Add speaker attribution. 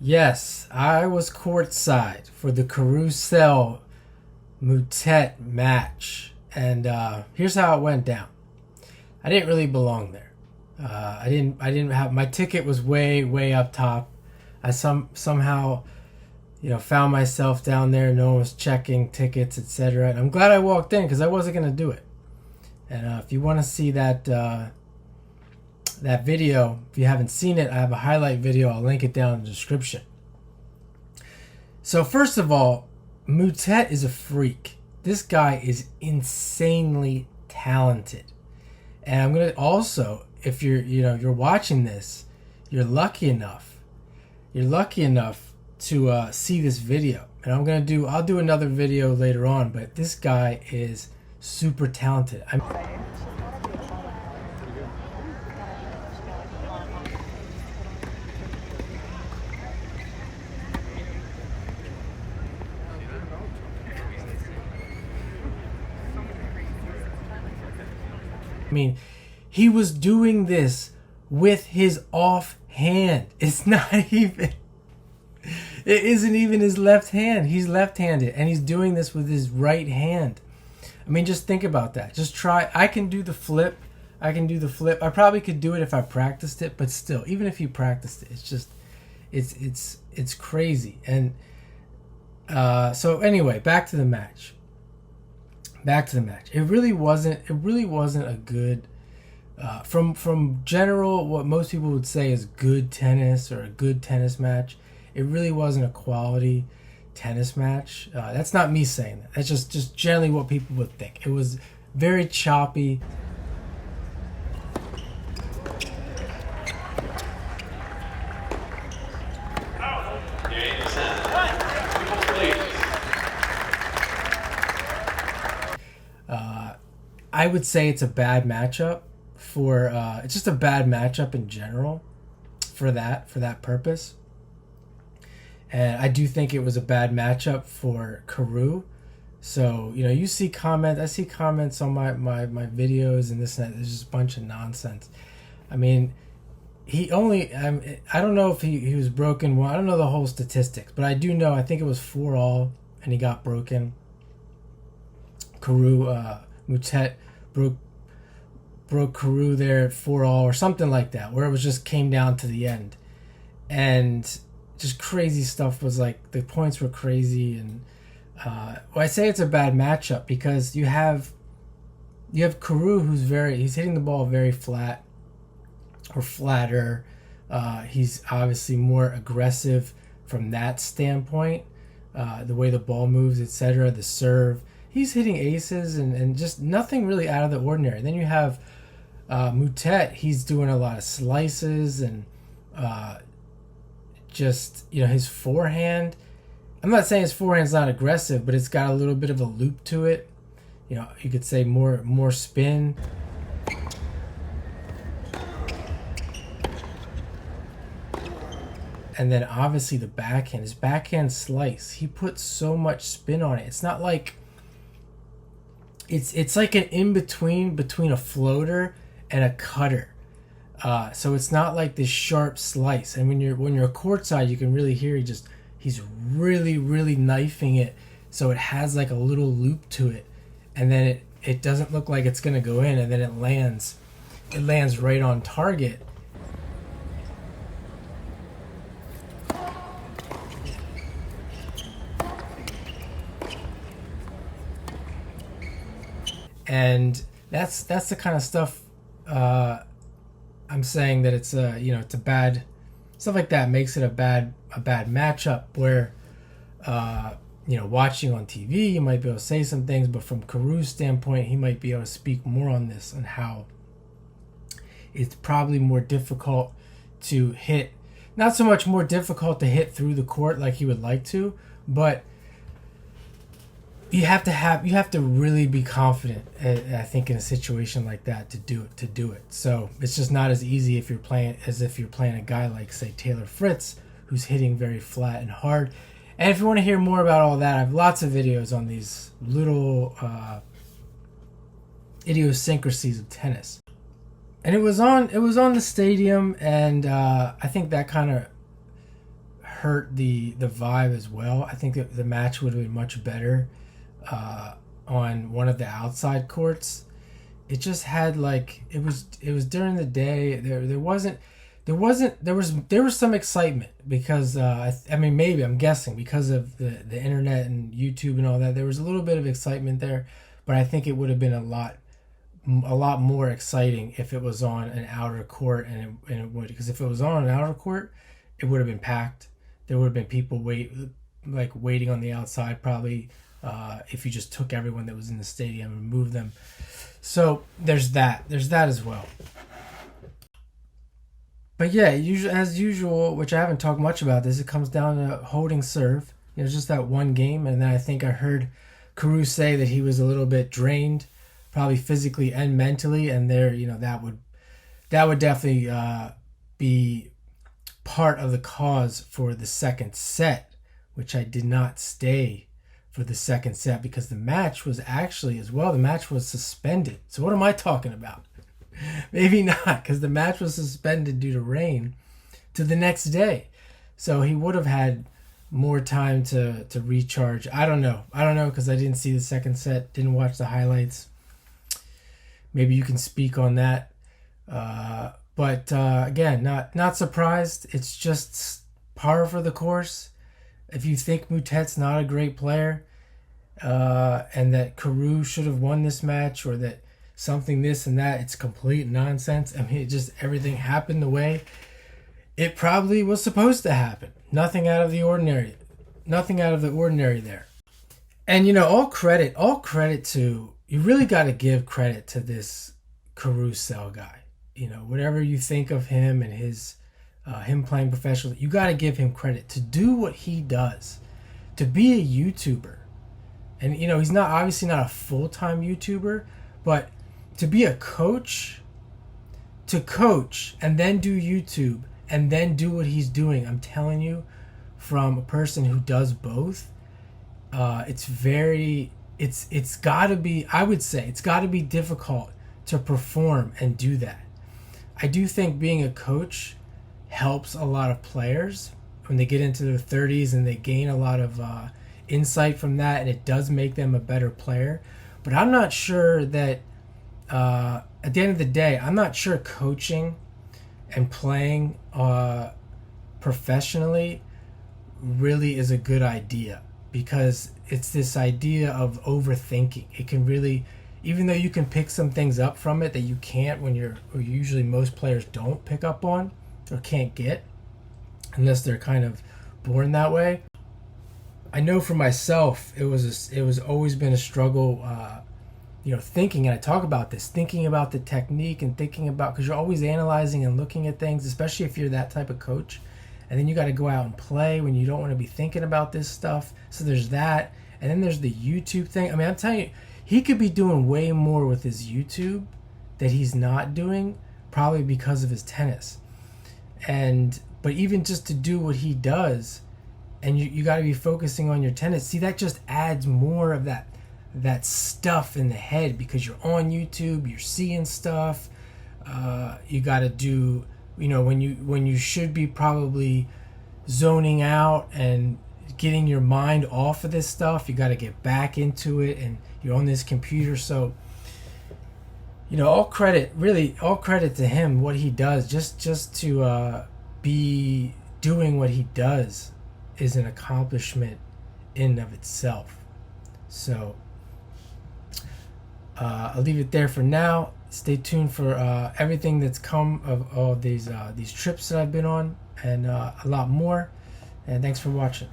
Speaker 1: Yes, I was courtside for the Karue Sell Moutet match, and here's how it went down. I didn't really belong there. I didn't have my ticket was way up top. I somehow found myself down there. No one was checking tickets, etc. And I'm glad I walked in because I wasn't gonna do it. And if you want to see that video, if you haven't seen it, I have a highlight video. I'll link it down in the description. So first of all, Moutet is a freak. This guy is insanely talented. And I'm gonna also, if you're watching this, you're lucky enough to see this video. And I'll do another video later on. But this guy is super talented. I mean, he was doing this with his off hand. It's not even, it isn't even his left hand. He's left-handed and he's doing this with his right hand. I mean, just think about that. Just try. I can do the flip. I probably could do it if I practiced it, but still, even if you practiced it, it's just, it's crazy. And so anyway, back to the match. It really wasn't a good from general what most people would say is good tennis or a good tennis match. It really wasn't a quality tennis match. That's not me saying that. That's just generally what people would think. It was very choppy. I would say it's a bad matchup for it's just a bad matchup in general for that purpose. And I do think it was a bad matchup for Karue. So, I see comments on my videos and this and that. There's just a bunch of nonsense. I mean, I don't know if he was broken. Well, I don't know the whole statistics, but I do know, I think it was 4-all and he got broken. Moutet broke Karue there at 4-all or something like that, where it was just came down to the end. And just crazy stuff was like, the points were crazy. And I say it's a bad matchup because you have Karue he's hitting the ball very flat or flatter. He's obviously more aggressive from that standpoint, the way the ball moves, etc., the serve. He's hitting aces and just nothing really out of the ordinary. Then you have Moutet. He's doing a lot of slices and his forehand. I'm not saying his forehand's not aggressive, but it's got a little bit of a loop to it. You could say more spin. And then obviously the backhand, his backhand slice. He puts so much spin on it. It's not like it's like an in-between a floater and a cutter. So it's not like this sharp slice. And when you're courtside, you can really hear he's really knifing it, so it has like a little loop to it, and then it doesn't look like it's gonna go in, and then it lands right on target. And that's the kind of stuff I'm saying that it's it's a bad stuff like that makes it a bad matchup where watching on TV you might be able to say some things, but from Karue's standpoint he might be able to speak more on this and how it's probably more difficult to hit, not so much more difficult to hit through the court like he would like to, but you have to really be confident, I think, in a situation like that to do it. So it's just not as easy if you're playing a guy like, say, Taylor Fritz, who's hitting very flat and hard. And if you want to hear more about all that, I have lots of videos on these little idiosyncrasies of tennis. And it was on the stadium, and I think that kind of hurt the vibe as well. I think that the match would have been much better on one of the outside courts. It just had like it was during the day. There was some excitement because I mean, maybe I'm guessing because of the internet and YouTube and all that, there was a little bit of excitement there, but I think it would have been a lot more exciting if it was on an outer court, and it would, because if it was on an outer court, it would have been packed. There would have been people waiting on the outside probably, if you just took everyone that was in the stadium and moved them. So there's that as well. But yeah, as usual, which I haven't talked much about this, it comes down to holding serve. Just that one game, and then I think I heard Karue say that he was a little bit drained, probably physically and mentally, and that would definitely be part of the cause for the second set, which I did not stay for the second set because the match was actually suspended. So what am I talking about? Maybe not, because the match was suspended due to rain to the next day. So he would have had more time to recharge. I don't know because I didn't see the second set, didn't watch the highlights. Maybe you can speak on that. But again, not surprised. It's just par for the course. If you think Moutet's not a great player, and that Karue should have won this match, or that something this and that, it's complete nonsense. I mean, everything happened the way it probably was supposed to happen. Nothing out of the ordinary there. And all credit to, you really got to give credit to this Karue Sell guy. Whatever you think of him and his him playing professionally, you got to give him credit to do what he does, to be a YouTuber. And he's obviously not a full-time YouTuber, but to be a coach, to coach and then do YouTube and then do what he's doing, I'm telling you, from a person who does both, it's got to be, I would say, it's got to be difficult to perform and do that. I do think being a coach helps a lot of players when they get into their 30s and they gain a lot of insight from that, and it does make them a better player. But I'm not sure that at the end of the day, I'm not sure coaching and playing professionally really is a good idea, because it's this idea of overthinking. It can really, even though you can pick some things up from it that you can't or usually most players don't pick up on or can't get unless they're kind of born that way. I know for myself, it was always been a struggle, thinking, and I talk about this, thinking about the technique and thinking about, because you're always analyzing and looking at things, especially if you're that type of coach. And then you got to go out and play when you don't want to be thinking about this stuff. So there's that. And then there's the YouTube thing. I mean, I'm telling you, he could be doing way more with his YouTube that he's not doing, probably because of his tennis. But even just to do what he does, and you got to be focusing on your tennis. See, that just adds more of that stuff in the head, because you're on YouTube, you're seeing stuff. You got to do, when you should be probably zoning out and getting your mind off of this stuff, you got to get back into it, and you're on this computer. So all credit to him, what he does, just to be doing what he does is an accomplishment in and of itself. So I'll leave it there for now. Stay tuned for everything that's come of all these trips that I've been on, and a lot more. And thanks for watching.